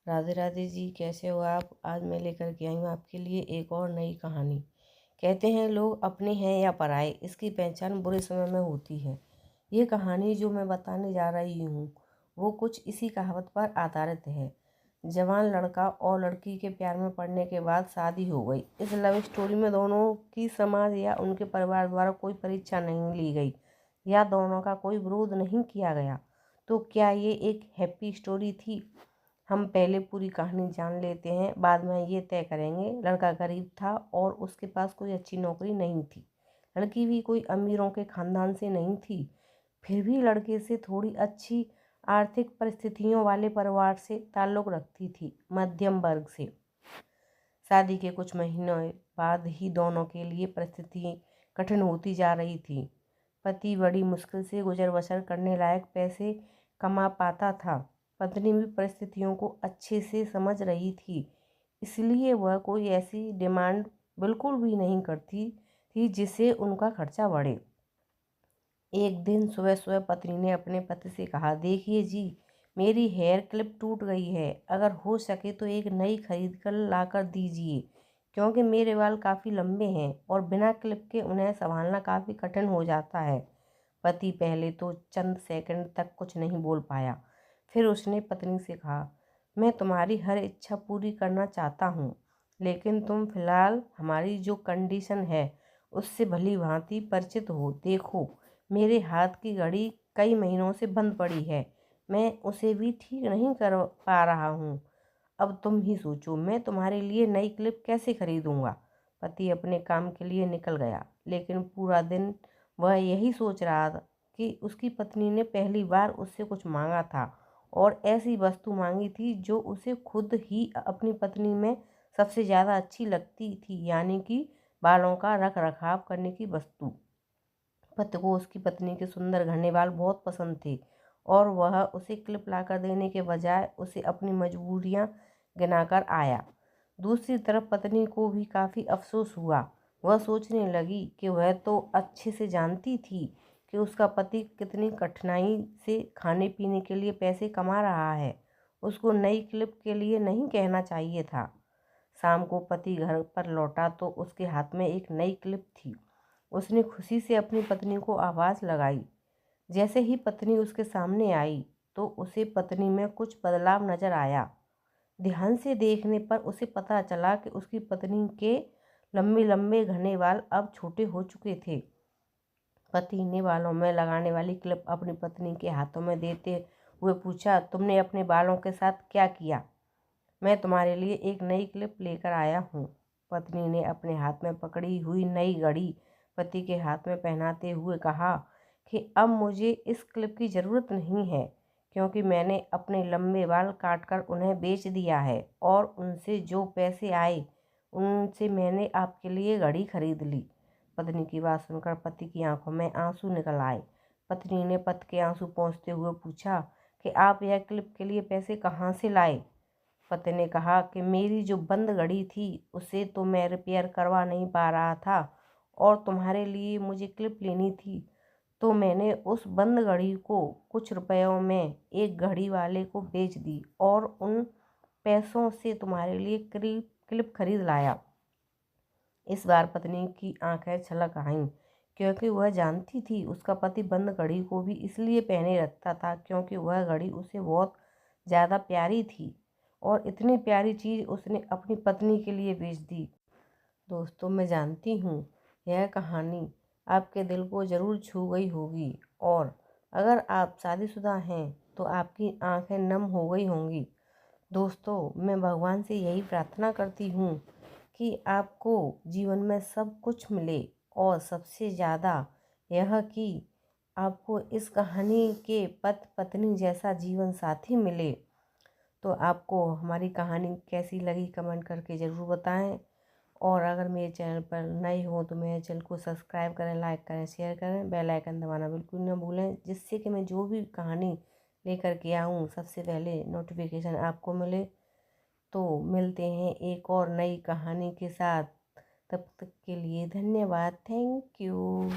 राधे राधे जी, कैसे हो आप। आज मैं लेकर के आई हूँ आपके लिए एक और नई कहानी। कहते हैं लोग अपने हैं या पराए, इसकी पहचान बुरे समय में होती है। ये कहानी जो मैं बताने जा रही हूँ वो कुछ इसी कहावत पर आधारित है। जवान लड़का और लड़की के प्यार में पड़ने के बाद शादी हो गई। इस लव स्टोरी में दोनों की समाज या उनके परिवार द्वारा कोई परीक्षा नहीं ली गई या दोनों का कोई विरोध नहीं किया गया। तो क्या ये एक हैप्पी स्टोरी थी? हम पहले पूरी कहानी जान लेते हैं, बाद में ये तय करेंगे। लड़का गरीब था और उसके पास कोई अच्छी नौकरी नहीं थी। लड़की भी कोई अमीरों के खानदान से नहीं थी, फिर भी लड़के से थोड़ी अच्छी आर्थिक परिस्थितियों वाले परिवार से ताल्लुक़ रखती थी, मध्यम वर्ग से। शादी के कुछ महीनों बाद ही दोनों के लिए परिस्थिति कठिन होती जा रही थी। पति बड़ी मुश्किल से गुजर बसर करने लायक पैसे कमा पाता था। पत्नी भी परिस्थितियों को अच्छे से समझ रही थी, इसलिए वह कोई ऐसी डिमांड बिल्कुल भी नहीं करती थी जिससे उनका खर्चा बढ़े। एक दिन सुबह सुबह पत्नी ने अपने पति से कहा, देखिए जी, मेरी हेयर क्लिप टूट गई है। अगर हो सके तो एक नई खरीद कर ला कर दीजिए, क्योंकि मेरे बाल काफ़ी लंबे हैं और बिना क्लिप के उन्हें संभालना काफ़ी कठिन हो जाता है। पति पहले तो चंद सेकंड तक कुछ नहीं बोल पाया। फिर उसने पत्नी से कहा, मैं तुम्हारी हर इच्छा पूरी करना चाहता हूँ, लेकिन तुम फिलहाल हमारी जो कंडीशन है उससे भली भांति परिचित हो। देखो, मेरे हाथ की घड़ी कई महीनों से बंद पड़ी है, मैं उसे भी ठीक नहीं कर पा रहा हूँ। अब तुम ही सोचो, मैं तुम्हारे लिए नई क्लिप कैसे खरीदूंगा। पति अपने काम के लिए निकल गया, लेकिन पूरा दिन वह यही सोच रहा था कि उसकी पत्नी ने पहली बार उससे कुछ मांगा था और ऐसी वस्तु मांगी थी जो उसे खुद ही अपनी पत्नी में सबसे ज़्यादा अच्छी लगती थी, यानी कि बालों का रख रखाव करने की वस्तु। पति को उसकी पत्नी के सुंदर घने बाल बहुत पसंद थे और वह उसे क्लिप लाकर देने के बजाय उसे अपनी मजबूरियां गिनाकर आया। दूसरी तरफ पत्नी को भी काफ़ी अफसोस हुआ। वह सोचने लगी कि वह तो अच्छे से जानती थी कि उसका पति कितनी कठिनाई से खाने पीने के लिए पैसे कमा रहा है। उसको नई क्लिप के लिए नहीं कहना चाहिए था। शाम को पति घर पर लौटा तो उसके हाथ में एक नई क्लिप थी। उसने खुशी से अपनी पत्नी को आवाज़ लगाई। जैसे ही पत्नी उसके सामने आई तो उसे पत्नी में कुछ बदलाव नजर आया। ध्यान से देखने पर उसे पता चला कि उसकी पत्नी के लंबे लंबे घने बाल अब छोटे हो चुके थे। पति ने बालों में लगाने वाली क्लिप अपनी पत्नी के हाथों में देते हुए पूछा, तुमने अपने बालों के साथ क्या किया? मैं तुम्हारे लिए एक नई क्लिप लेकर आया हूँ। पत्नी ने अपने हाथ में पकड़ी हुई नई घड़ी पति के हाथ में पहनाते हुए कहा कि अब मुझे इस क्लिप की ज़रूरत नहीं है, क्योंकि मैंने अपने लंबे बाल काटकर उन्हें बेच दिया है और उनसे जो पैसे आए उनसे मैंने आपके लिए घड़ी खरीद ली। पत्नी की बात सुनकर पति की आंखों में आंसू निकल आए। पत्नी ने पति के आंसू पोंछते हुए पूछा कि आप यह क्लिप के लिए पैसे कहाँ से लाए? पति ने कहा कि मेरी जो बंद घड़ी थी उसे तो मैं रिपेयर करवा नहीं पा रहा था और तुम्हारे लिए मुझे क्लिप लेनी थी, तो मैंने उस बंद घड़ी को कुछ रुपयों में एक घड़ी वाले को बेच दी और उन पैसों से तुम्हारे लिए क्लिप खरीद लाया। इस बार पत्नी की आंखें छलक आईं, क्योंकि वह जानती थी उसका पति बंद घड़ी को भी इसलिए पहने रखता था क्योंकि वह घड़ी उसे बहुत ज़्यादा प्यारी थी और इतनी प्यारी चीज़ उसने अपनी पत्नी के लिए बेच दी। दोस्तों, मैं जानती हूँ यह कहानी आपके दिल को ज़रूर छू गई होगी और अगर आप शादीशुदा हैं तो आपकी आंखें नम हो गई होंगी। दोस्तों, मैं भगवान से यही प्रार्थना करती हूँ कि आपको जीवन में सब कुछ मिले और सबसे ज़्यादा यह कि आपको इस कहानी के पति पत्नी जैसा जीवन साथी मिले। तो आपको हमारी कहानी कैसी लगी कमेंट करके ज़रूर बताएं और अगर मेरे चैनल पर नए हो तो मेरे चैनल को सब्सक्राइब करें, लाइक करें, शेयर करें, बेल आइकन दबाना बिल्कुल न भूलें, जिससे कि मैं जो भी कहानी लेकर के आऊँ सबसे पहले नोटिफिकेशन आपको मिले। तो मिलते हैं एक और नई कहानी के साथ। तब तक के लिए धन्यवाद। Thank you.